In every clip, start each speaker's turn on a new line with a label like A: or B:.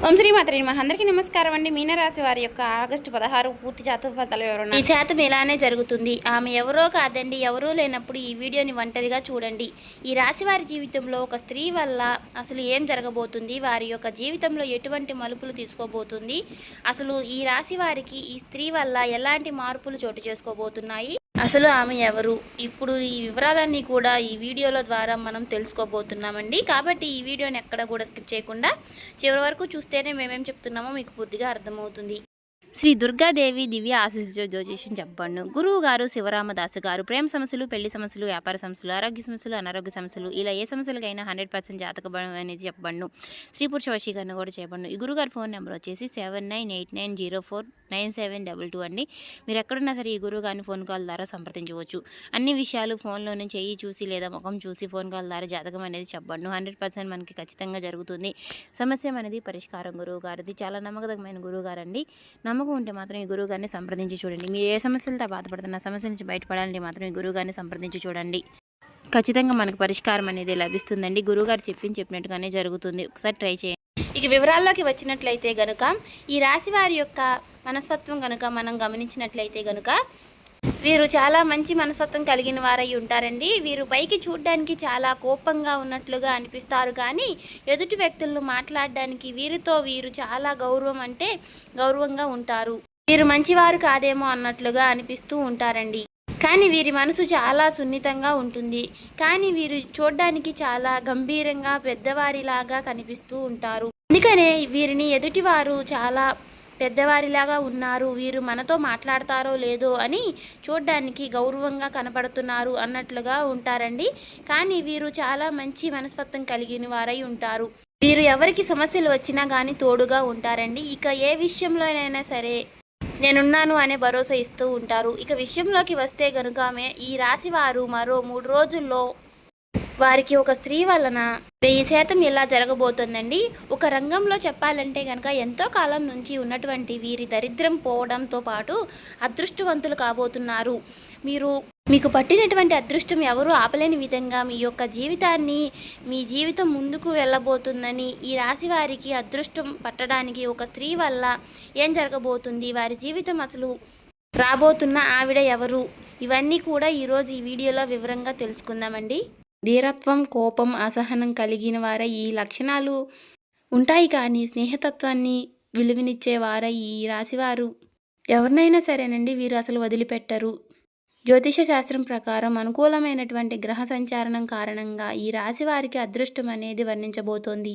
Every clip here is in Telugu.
A: ఓం శ్రీ మాత్రే నమః. అందరికీ నమస్కారం అండి. మీనరాశి వారి యొక్క ఆగస్టు 16 పూర్తి జాతక ఫలితాల వివరణ. ఈ శాతం ఇలానే జరుగుతుంది. ఆమె ఎవరో కాదండి, ఎవరూ లేనప్పుడు ఈ వీడియోని ఒంటరిగా చూడండి. ఈ రాశి వారి జీవితంలో ఒక స్త్రీ వల్ల అసలు ఏం జరగబోతుంది, వారి యొక్క జీవితంలో ఎటువంటి మలుపులు తీసుకోబోతుంది, అసలు ఈ రాశి వారికి ఈ స్త్రీ వల్ల ఎలాంటి మార్పులు చోటు చేసుకోబోతున్నాయి, అసలు ఆమె ఎవరు, ఇప్పుడు ఈ వివరాలన్నీ కూడా ఈ వీడియోల ద్వారా మనం తెలుసుకోబోతున్నామండి. కాబట్టి ఈ వీడియోని ఎక్కడ కూడా స్కిప్ చేయకుండా చివరి వరకు చూస్తేనే మేమేం చెప్తున్నామో మీకు పూర్తిగా అర్థమవుతుంది. శ్రీ దుర్గాదేవి దివ్య ఆశీస్సు జ్యోతిష్యం చెప్పండు. గురువు గారు శివరామదాసు గారు ప్రేమ సమస్యలు, పెళ్లి సమస్యలు, వ్యాపార సమస్యలు, ఆరోగ్య సమస్యలు, అనారోగ్య సమస్యలు, ఇలా ఏ సమస్యలకైనా 100% జాతక బలం అనేది చెప్పండు. స్త్రీ పురుష వశీకరణ కూడా చెప్పండు. ఈ గురుగారి ఫోన్ నెంబర్ వచ్చేసి 7989049722 అండి. మీరు ఎక్కడున్నా సరే ఈ గురువు గారిని ఫోన్ కాల్ ద్వారా సంప్రదించవచ్చు. అన్ని విషయాలు ఫోన్లో నుంచి చెయ్యి చూసి లేదా ముఖం చూసి ఫోన్ కాల్ ద్వారా జాతకం అనేది చెప్పండు. 100% మనకి ఖచ్చితంగా జరుగుతుంది. సమస్య అనేది పరిష్కారం గురువు గారిది. చాలా నమ్మకమైన గురువు గారండి. నమ్మకం ఉంటే మాత్రం ఈ గురువు గారిని సంప్రదించి చూడండి. మీరు ఏ సమస్యలతో బాధపడుతున్న సమస్య నుంచి బయటపడాలంటే మాత్రం ఈ గురువు గారిని సంప్రదించి చూడండి. ఖచ్చితంగా మనకు పరిష్కారం అనేది లభిస్తుందండి. గురువుగారు చెప్పినట్టుగానే జరుగుతుంది. ఒకసారి ట్రై చేయండి. ఇక వివరాల్లోకి వచ్చినట్లయితే గనుక ఈ రాశి వారి యొక్క మనస్తత్వం కనుక మనం గమనించినట్లయితే గనుక వీరు చాలా మంచి మనస్తత్వం కలిగిన వారై ఉంటారండి. వీరు పైకి చూడడానికి చాలా కోపంగా ఉన్నట్లుగా అనిపిస్తారు, కానీ ఎదుటి వ్యక్తులను మాట్లాడడానికి వీరు చాలా గౌరవంగా ఉంటారు. వీరు మంచివారు కాదేమో అన్నట్లుగా అనిపిస్తూ ఉంటారండి. కానీ వీరి మనసు చాలా సున్నితంగా ఉంటుంది. కానీ వీరు చూడడానికి చాలా గంభీరంగా పెద్దవారిలాగా కనిపిస్తూ ఉంటారు. అందుకనే వీరిని ఎదుటివారు చాలా పెద్దవారిలాగా ఉన్నారు, వీరు మనతో మాట్లాడతారో లేదో అని చూడ్డానికి గౌరవంగా కనపడుతున్నారు అన్నట్లుగా ఉంటారండి. కానీ వీరు చాలా మంచి మనస్తత్వం కలిగిన వారై ఉంటారు. వీరు ఎవరికి సమస్యలు వచ్చినా కానీ తోడుగా ఉంటారండి. ఇక ఏ విషయంలోనైనా సరే నేనున్నాను అనే భరోసా ఇస్తూ ఉంటారు. ఇక విషయంలోకి వస్తే గనుక ఈ రాశి వారు మరో 3 రోజుల్లో వారికి ఒక స్త్రీ వలన 1000% ఇలా జరగబోతుందండి. ఒక రంగంలో చెప్పాలంటే కనుక ఎంతో కాలం నుంచి ఉన్నటువంటి వీరి దరిద్రం పోవడంతో పాటు అదృష్టవంతులు కాబోతున్నారు. మీకు పట్టినటువంటి అదృష్టం ఎవరు ఆపలేని విధంగా మీ జీవితం ముందుకు వెళ్ళబోతుందని, ఈ రాశి వారికి అదృష్టం పట్టడానికి ఒక స్త్రీ వల్ల ఏం జరగబోతుంది, వారి జీవితం అసలు రాబోతున్న ఆవిడ ఎవరు, ఇవన్నీ కూడా ఈరోజు ఈ వీడియోలో వివరంగా తెలుసుకుందామండి. ధీరత్వం, కోపం, అసహనం కలిగిన వారై ఈ లక్షణాలు ఉంటాయి, కానీ స్నేహతత్వాన్ని విలువనిచ్చేవారై ఈ రాశివారు ఎవరినైనా సరేనండి వీరు అసలు వదిలిపెట్టరు. జ్యోతిష శాస్త్రం ప్రకారం అనుకూలమైనటువంటి గ్రహ సంచారణం కారణంగా ఈ రాశి వారికి అదృష్టం అనేది వర్ణించబోతోంది.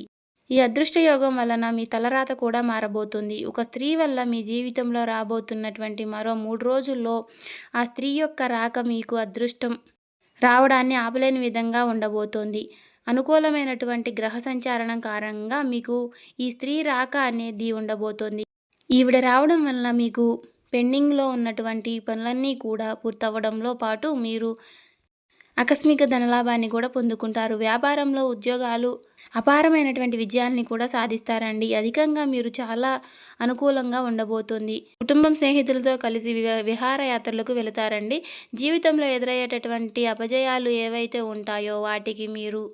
A: ఈ అదృష్ట యోగం వలన మీ తలరాత కూడా మారబోతుంది. ఒక స్త్రీ వల్ల మీ జీవితంలో రాబోతున్నటువంటి మరో 3 రోజుల్లో ఆ స్త్రీ యొక్క రాక మీకు అదృష్టం రావడాన్ని ఆపలేని విధంగా ఉండబోతోంది. అనుకూలమైనటువంటి గ్రహ సంచారణం కారణంగా మీకు ఈ స్త్రీ రాక అనేది ఉండబోతోంది. ఈవిడ రావడం వల్ల మీకు పెండింగ్లో ఉన్నటువంటి పనులన్నీ కూడా పూర్తవడంలో పాటు మీరు ఆకస్మిక ధనలాభాన్ని కూడా పొందుకుంటారు. వ్యాపారంలో ఉద్యోగాలు అపారమైనటువంటి విజయాల్ని కూడా సాధిస్తారండి. అధికంగా మీరు చాలా అనుకూలంగా ఉండబోతుంది. కుటుంబం, స్నేహితులతో కలిసి విహారయాత్రలకు వెళతారండి. జీవితంలో ఎదురయ్యేటటువంటి అపజయాలు ఏవైతే ఉంటాయో వాటికి మీరు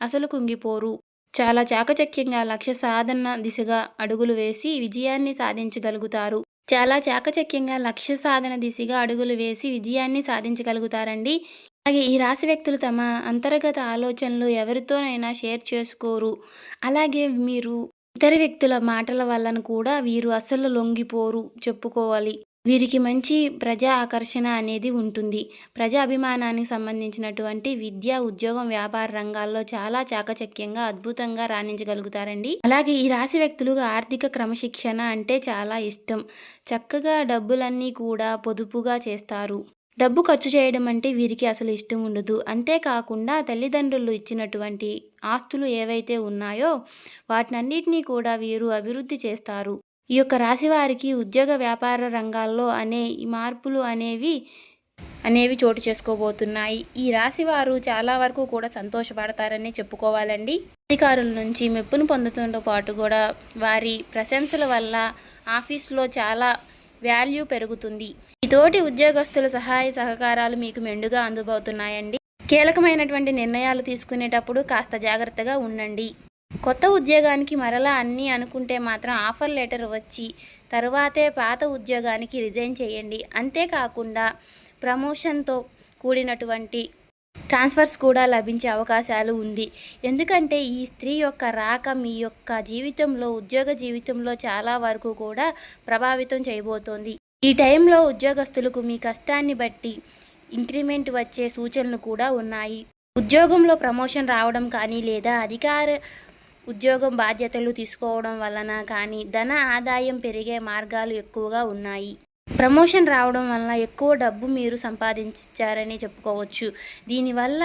A: అసలు కుంగిపోరు. చాలా చాకచక్యంగా లక్ష్య సాధన దిశగా అడుగులు వేసి విజయాన్ని సాధించగలుగుతారండి. అలాగే ఈ రాశి వ్యక్తులు తమ అంతర్గత ఆలోచనలు ఎవరితోనైనా షేర్ చేసుకోరు. అలాగే మీరు ఇతర వ్యక్తుల మాటల వలన కూడా వీరు అసలు లొంగిపోరు చెప్పుకోవాలి. వీరికి మంచి ప్రజా ఆకర్షణ అనేది ఉంటుంది. ప్రజా అభిమానానికి సంబంధించినటువంటి విద్య, ఉద్యోగం, వ్యాపార రంగాల్లో చాలా చాకచక్యంగా అద్భుతంగా రాణించగలుగుతారండి. అలాగే ఈ రాశి వ్యక్తులకు ఆర్థిక క్రమశిక్షణ అంటే చాలా ఇష్టం. చక్కగా డబ్బులన్నీ కూడా పొదుపుగా చేస్తారు. డబ్బు ఖర్చు చేయడం అంటే వీరికి అసలు ఇష్టం ఉండదు. అంతేకాకుండా తల్లిదండ్రులు ఇచ్చినటువంటి ఆస్తులు ఏవైతే ఉన్నాయో వాటినన్నిటినీ కూడా వీరు అభివృద్ధి చేస్తారు. ఈ యొక్క రాశి వారికి ఉద్యోగ, వ్యాపార రంగాల్లో ఈ మార్పులు అనేవి చోటు చేసుకోబోతున్నాయి. ఈ రాశి వారు చాలా వరకు కూడా సంతోషపడతారని చెప్పుకోవాలండి. అధికారుల నుంచి మెప్పును పొందడంతో పాటు కూడా వారి ప్రశంసల వల్ల ఆఫీసులో చాలా వాల్యూ పెరుగుతుంది. ఈ తోటి ఉద్యోగస్తుల సహాయ సహకారాలు మీకు మెండుగా అందుబోతున్నాయండి. కీలకమైనటువంటి నిర్ణయాలు తీసుకునేటప్పుడు కాస్త జాగ్రత్తగా ఉండండి. కొత్త ఉద్యోగానికి మరలా అన్నీ అనుకుంటే మాత్రం ఆఫర్ లెటర్ వచ్చి తరువాతే పాత ఉద్యోగానికి రిజైన్ చేయండి. అంతేకాకుండా ప్రమోషన్తో కూడినటువంటి ట్రాన్స్ఫర్స్ కూడా లభించే అవకాశాలు ఉంది. ఎందుకంటే ఈ స్త్రీ యొక్క రాక మీ యొక్క జీవితంలో, ఉద్యోగ జీవితంలో చాలా వరకు కూడా ప్రభావితం చేయబోతోంది. ఈ టైంలో ఉద్యోగస్తులకు మీ కష్టాన్ని బట్టి ఇంక్రిమెంట్ వచ్చే సూచనలు కూడా ఉన్నాయి. ఉద్యోగంలో ప్రమోషన్ రావడం కానీ లేదా అధికార ఉద్యోగం బాధ్యతలు తీసుకోవడం వలన కానీ ధన ఆదాయం పెరిగే మార్గాలు ఎక్కువగా ఉన్నాయి. ప్రమోషన్ రావడం వలన ఎక్కువ డబ్బు మీరు సంపాదించారని చెప్పుకోవచ్చు. దీనివల్ల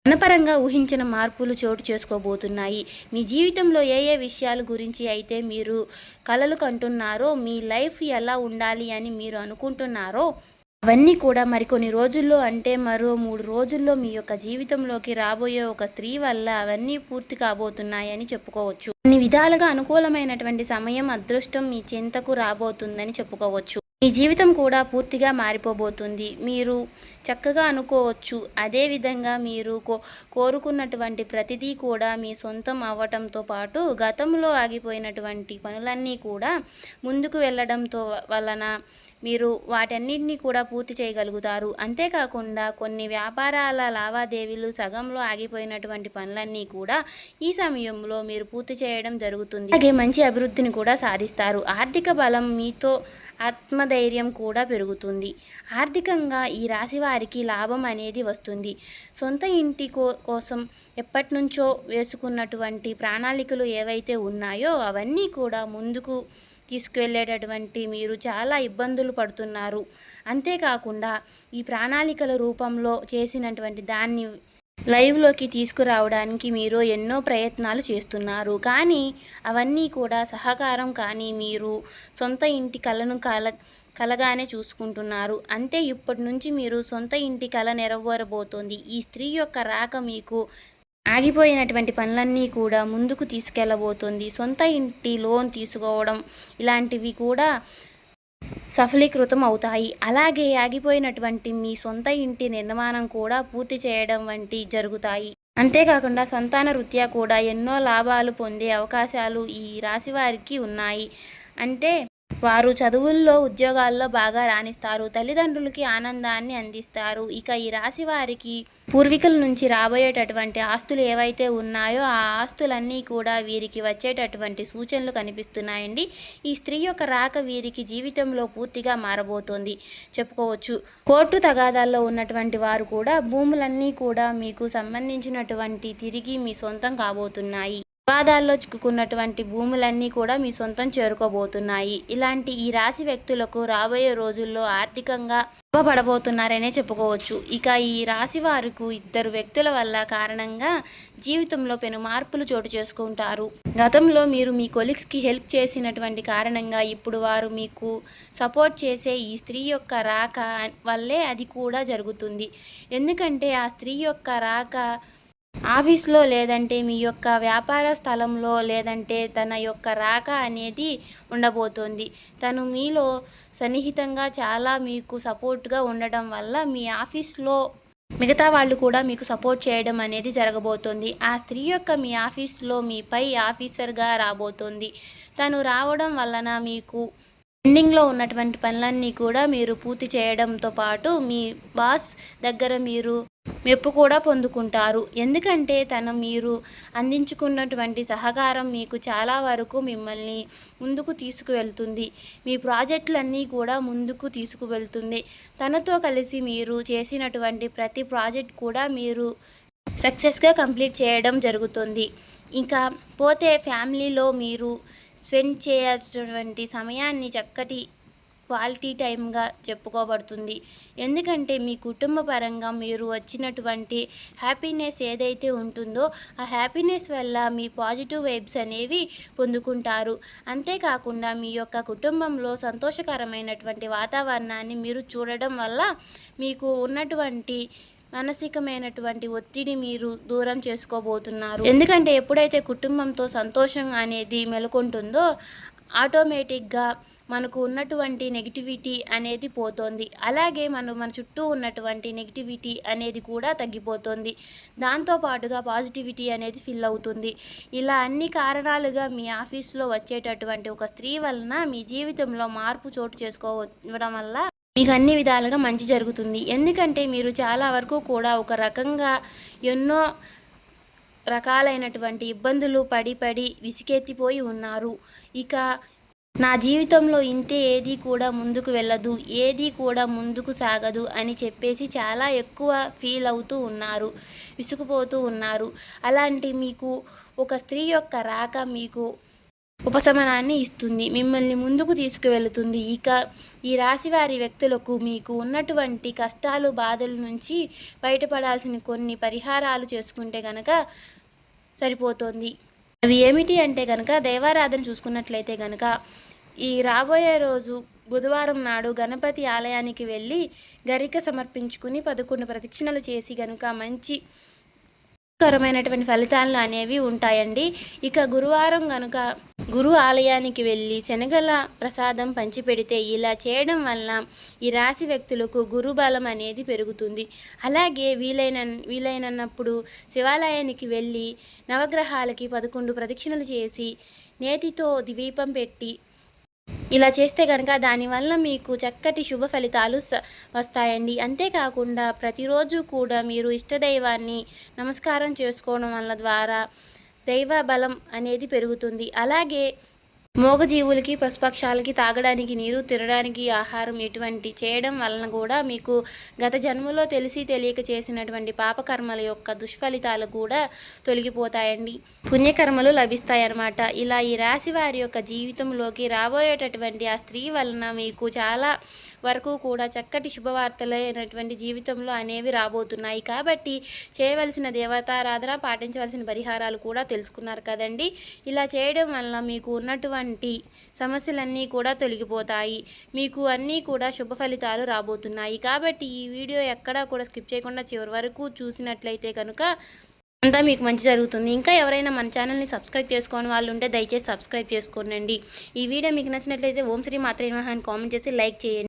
A: ధనపరంగా ఊహించిన మార్పులు చోటు చేసుకోబోతున్నాయి. మీ జీవితంలో ఏ ఏ విషయాల గురించి అయితే మీరు కలలు కంటున్నారో, మీ లైఫ్ ఎలా ఉండాలి అని మీరు అనుకుంటున్నారో అవన్నీ కూడా మరికొన్ని రోజుల్లో, అంటే మరో 3 రోజుల్లో మీ యొక్క జీవితంలోకి రాబోయే ఒక స్త్రీ వల్ల అవన్నీ పూర్తి కాబోతున్నాయని చెప్పుకోవచ్చు. అన్ని విధాలుగా అనుకూలమైనటువంటి సమయం, అదృష్టం మీ చెంతకు రాబోతుందని చెప్పుకోవచ్చు. మీ జీవితం కూడా పూర్తిగా మారిపోబోతుంది. మీరు చక్కగా అనుకోవచ్చు. అదేవిధంగా మీరు కోరుకున్నటువంటి ప్రతిదీ కూడా మీ సొంతం అవ్వటంతో పాటు గతంలో ఆగిపోయినటువంటి పనులన్నీ కూడా ముందుకు వెళ్ళడంతో వలన మీరు వాటన్నిటినీ కూడా పూర్తి చేయగలుగుతారు. అంతేకాకుండా కొన్ని వ్యాపారాల లావాదేవీలు సగంలో ఆగిపోయినటువంటి పనులన్నీ కూడా ఈ సమయంలో మీరు పూర్తి చేయడం జరుగుతుంది. అలాగే మంచి అభివృద్ధిని కూడా సాధిస్తారు. ఆర్థిక బలం మీతో ఆత్మధైర్యం కూడా పెరుగుతుంది. ఆర్థికంగా ఈ రాశి వారికి లాభం అనేది వస్తుంది. సొంత ఇంటి కోసం ఎప్పటి నుంచో వేసుకున్నటువంటి ప్రణాళికలు ఏవైతే ఉన్నాయో అవన్నీ కూడా ముందుకు తీసుకువెళ్ళేటటువంటి మీరు చాలా ఇబ్బందులు పడుతున్నారు. అంతేకాకుండా ఈ ప్రణాళికల రూపంలో చేసినటువంటి దాన్ని లైవ్లోకి తీసుకురావడానికి మీరు ఎన్నో ప్రయత్నాలు చేస్తున్నారు. కానీ అవన్నీ కూడా సహకారం కానీ మీరు సొంత ఇంటి కలను కలగానే చూసుకుంటున్నారు. అంతే ఇప్పటి నుంచి మీరు సొంత ఇంటి కల నెరవేరబోతోంది. ఈ స్త్రీ యొక్క రాక మీకు ఆగిపోయినటువంటి పనులన్నీ కూడా ముందుకు తీసుకెళ్ళబోతుంది. సొంత ఇంటి లోన్ తీసుకోవడం ఇలాంటివి కూడా సఫలీకృతం అవుతాయి. అలాగే ఆగిపోయినటువంటి మీ సొంత ఇంటి నిర్మాణం కూడా పూర్తి చేయడం వంటి జరుగుతాయి. అంతేకాకుండా సంతాన రీత్యా కూడా ఎన్నో లాభాలు పొందే అవకాశాలు ఈ రాశి వారికి ఉన్నాయి. అంటే వారు చదువుల్లో, ఉద్యోగాల్లో బాగా రాణిస్తారు. తల్లిదండ్రులకి ఆనందాన్ని అందిస్తారు. ఇక ఈ రాశి వారికి పూర్వీకుల నుంచి రాబోయేటటువంటి ఆస్తులు ఏవైతే ఉన్నాయో ఆ ఆస్తులన్నీ కూడా వీరికి వచ్చేటటువంటి సూచనలు కనిపిస్తున్నాయండి. ఈ స్త్రీ యొక్క రాక వీరికి జీవితంలో పూర్తిగా మారబోతోంది చెప్పుకోవచ్చు. కోర్టు తగాదాల్లో ఉన్నటువంటి వారు కూడా భూములన్నీ కూడా మీకు సంబంధించినటువంటి తిరిగి మీ సొంతం కాబోతున్నాయి. వివాదాల్లో చిక్కుకున్నటువంటి భూములన్నీ కూడా మీ సొంతం చేరుకోబోతున్నాయి. ఇలాంటి ఈ రాశి వ్యక్తులకు రాబోయే రోజుల్లో ఆర్థికంగా లాభపడబోతున్నారనే చెప్పుకోవచ్చు. ఇక ఈ రాశి వారికి 2 వ్యక్తుల వల్ల కారణంగా జీవితంలో పెను మార్పులు చోటు చేసుకుంటారు. గతంలో మీరు మీ కొలీగ్స్కి హెల్ప్ చేసినటువంటి కారణంగా ఇప్పుడు వారు మీకు సపోర్ట్ చేసే ఈ స్త్రీ యొక్క రాక వల్లే అది కూడా జరుగుతుంది. ఎందుకంటే ఆ స్త్రీ యొక్క రాక ఆఫీస్లో లేదంటే మీ యొక్క వ్యాపార స్థలంలో లేదంటే తన యొక్క రాక అనేది ఉండబోతోంది. తను మీలో సన్నిహితంగా చాలా మీకు సపోర్ట్గా ఉండడం వల్ల మీ ఆఫీస్లో మిగతా వాళ్ళు కూడా మీకు సపోర్ట్ చేయడం అనేది జరగబోతోంది. ఆ స్త్రీ యొక్క మీ ఆఫీస్లో మీ పై ఆఫీసర్గా రాబోతోంది. తను రావడం వలన మీకు పెండింగ్లో ఉన్నటువంటి పనులన్నీ కూడా మీరు పూర్తి చేయడంతో పాటు మీ బాస్ దగ్గర మీరు మెప్పు కూడా పొందుకుంటారు. ఎందుకంటే మీరు అందించుకున్నటువంటి సహకారం మీకు చాలా వరకు మిమ్మల్ని ముందుకు తీసుకువెళ్తుంది. మీ ప్రాజెక్టులన్నీ కూడా ముందుకు తీసుకువెళ్తుంది. తనతో కలిసి మీరు చేసినటువంటి ప్రతి ప్రాజెక్ట్ కూడా మీరు సక్సెస్గా కంప్లీట్ చేయడం జరుగుతుంది. ఇంకా పోతే ఫ్యామిలీలో మీరు స్పెండ్ చేయాల్సినటువంటి సమయాన్ని చక్కటి క్వాలిటీ టైంగా చెప్పుకోబడుతుంది. ఎందుకంటే మీ కుటుంబ పరంగా మీరు వచ్చినటువంటి హ్యాపీనెస్ ఏదైతే ఉంటుందో ఆ హ్యాపీనెస్ వల్ల మీ పాజిటివ్ వైబ్స్ అనేవి పొందుకుంటారు. అంతేకాకుండా మీ యొక్క కుటుంబంలో సంతోషకరమైనటువంటి వాతావరణాన్ని మీరు చూడడం వల్ల మీకు ఉన్నటువంటి మానసికమైనటువంటి ఒత్తిడి మీరు దూరం చేసుకోబోతున్నారు. ఎందుకంటే ఎప్పుడైతే కుటుంబంతో సంతోషం అనేది మెలుకుంటుందో ఆటోమేటిక్గా మనకు ఉన్నటువంటి నెగిటివిటీ అనేది పోతుంది. అలాగే మన చుట్టూ ఉన్నటువంటి నెగిటివిటీ అనేది కూడా తగ్గిపోతుంది. దాంతో పాటుగా పాజిటివిటీ అనేది ఫిల్ అవుతుంది. ఇలా అన్ని కారణాలుగా మీ ఆఫీస్‌లో వచ్చేటటువంటి ఒక స్త్రీ వలన మీ జీవితంలో మార్పు చోటు చేసుకోవడం వల్ల మీకు అన్ని విధాలుగా మంచి జరుగుతుంది. ఎందుకంటే మీరు చాలా వరకు కూడా ఒక రకంగా ఎన్నో రకాలైనటువంటి ఇబ్బందులు పడి విసిగెత్తిపోయి ఉన్నారు. ఇక నా జీవితంలో ఇంతే, ఏది కూడా ముందుకు వెళ్ళదు, ఏది కూడా ముందుకు సాగదు అని చెప్పేసి చాలా ఎక్కువ ఫీల్ అవుతూ ఉన్నారు, విసుగుపోతూ ఉన్నారు. అలాంటి మీకు ఒక స్త్రీ యొక్క రాక మీకు ఉపశమనాన్ని ఇస్తుంది, మిమ్మల్ని ముందుకు తీసుకువెళుతుంది. ఇక ఈ రాశివారి వ్యక్తులకు మీకు ఉన్నటువంటి కష్టాలు, బాధల నుంచి బయటపడాల్సిన కొన్ని పరిహారాలు చేసుకుంటే గనక సరిపోతుంది. అవి ఏమిటి అంటే గనక, దైవారాధన చూసుకున్నట్లయితే గనక ఈ రాబోయే రోజు బుధవారం నాడు గణపతి ఆలయానికి వెళ్ళి గరిక సమర్పించుకుని 11 ప్రదక్షిణలు చేసి గనుక మంచి కరమైనటువంటి ఫలితాలు అనేవి ఉంటాయండి. ఇక గురువారం గనుక గురు ఆలయానికి వెళ్ళి శనగల ప్రసాదం పంచిపెడితే, ఇలా చేయడం వల్ల ఈ రాశి వ్యక్తులకు గురు బలం అనేది పెరుగుతుంది. అలాగే వీలైనప్పుడు శివాలయానికి వెళ్ళి నవగ్రహాలకి 11 ప్రదక్షిణలు చేసి నేతితో దీపం పెట్టి ఇలా చేస్తే కనుక దానివల్ల మీకు చక్కటి శుభ ఫలితాలు వస్తాయండి. అంతేకాకుండా ప్రతిరోజు కూడా మీరు ఇష్టదైవాన్ని నమస్కారం చేసుకోవడం వల్ల ద్వారా దైవ బలం అనేది పెరుగుతుంది. అలాగే మూగజీవులకి, పశుపక్షాలకి తాగడానికి నీరు, తినడానికి ఆహారం ఇటువంటి చేయడం వలన కూడా మీకు గత జన్మలో తెలిసి తెలియక చేసినటువంటి పాపకర్మల యొక్క దుష్ఫలితాలు కూడా తొలగిపోతాయండి, పుణ్యకర్మలు లభిస్తాయన్నమాట. ఇలా ఈ రాశి వారి యొక్క జీవితంలోకి రాబోయేటటువంటి ఆ స్త్రీ వలన మీకు చాలా వరకు కూడా చక్కటి శుభవార్తలైనటువంటి జీవితంలో అనేవి రాబోతున్నాయి. కాబట్టి చేయవలసిన దేవతారాధన, పాటించవలసిన పరిహారాలు కూడా తెలుసుకున్నారు కదండి. ఇలా చేయడం వల్ల మీకు ఉన్నటువంటి సమస్యలన్నీ కూడా తొలగిపోతాయి, మీకు అన్నీ కూడా శుభ ఫలితాలు రాబోతున్నాయి. కాబట్టి ఈ వీడియో ఎక్కడా కూడా స్కిప్ చేయకుండా చివరి వరకు చూసినట్లయితే కనుక అంతా మీకు మంచి జరుగుతుంది. ఇంకా ఎవరైనా మన ఛానల్ని సబ్స్క్రైబ్ చేసుకోని వాళ్ళు ఉంటే దయచేసి సబ్స్క్రైబ్ చేసుకోండి. ఈ వీడియో మీకు నచ్చినట్లయితే ఓం శ్రీ మాత్రే నమః అని కామెంట్ చేసి లైక్ చేయండి.